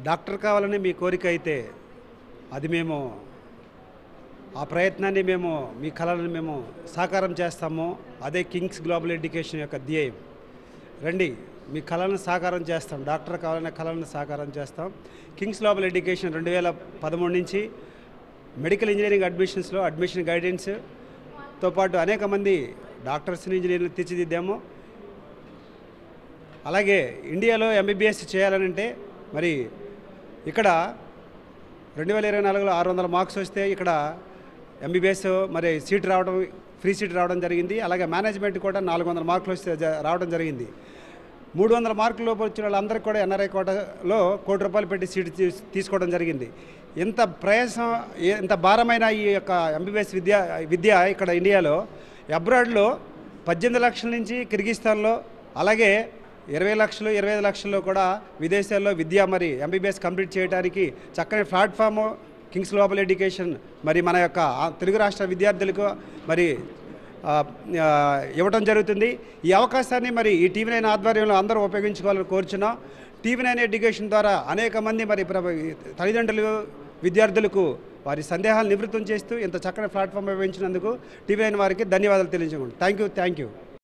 Doctor కావాలని మీ కోరిక అయితే అది మేము ఆ ప్రయత్నాన్ని మేము మీ కళలను మేము సాకారం చేస్తాము. అదే కింగ్స్ గ్లోబల్ ఎడ్యుకేషన్ యొక్క ధ్యేయం. రండి, మీ కళలను సాకారం చేస్తాం. డాక్టర్ కావాలనే కళలను సాకారం చేస్తాం. కింగ్స్ గ్లోబల్ ఎడ్యుకేషన్ 2013 నుంచి మెడికల్ ఇంజనీరింగ్ అడ్మిషన్స్లో అడ్మిషన్ గైడెన్స్తో పాటు అనేక మంది డాక్టర్స్ని ఇంజనీర్లు తీర్చిదిద్దాము. అలాగే ఇండియాలో ఎంబీబీఎస్ చేయాలనంటే మరి ఇక్కడ 2024లో 600 మార్క్స్ వస్తే ఇక్కడ ఎంబీబీఎస్ మరి సీట్ రావడం, ఫ్రీ సీట్ రావడం జరిగింది. అలాగే మేనేజ్మెంట్ కూడా 400 మార్కులు వస్తే రావడం జరిగింది. 300 మార్కుల లోపు వచ్చిన వాళ్ళందరికీ కూడా ఎన్ఆర్ఐ కోటాలో ₹1 కోటి పెట్టి సీట్ తీసుకోవడం జరిగింది. ఎంత ప్రయాసం, ఎంత భారమైన ఈ యొక్క ఎంబీబీఎస్ విద్య ఇక్కడ ఇండియాలో, అబ్రాడ్లో 18 లక్షల నుంచి కిర్గిస్తాన్లో, అలాగే 20 లక్షలు 25 లక్షల్లో కూడా విదేశాల్లో విద్య మరి ఎంబీబీఎస్ కంప్లీట్ చేయడానికి చక్కని ప్లాట్ఫాము కింగ్స్ గ్లోబల్ ఎడ్యుకేషన్ మరి మన యొక్క తెలుగు రాష్ట్ర విద్యార్థులకు మరి ఇవ్వడం జరుగుతుంది. ఈ అవకాశాన్ని మరి ఈ టీవీ9 ఆధ్వర్యంలో అందరూ ఉపయోగించుకోవాలని కోరుచున్నాం. టీవీ9 ఎడ్యుకేషన్ ద్వారా అనేక మంది మరి తల్లిదండ్రులు విద్యార్థులకు వారి సందేహాలు నివృత్తం చేస్తూ ఇంత చక్కని ప్లాట్ఫామ్ ఉపయోగించినందుకు టీవీ9 వారికి ధన్యవాదాలు తెలియజేయండి. Thank you.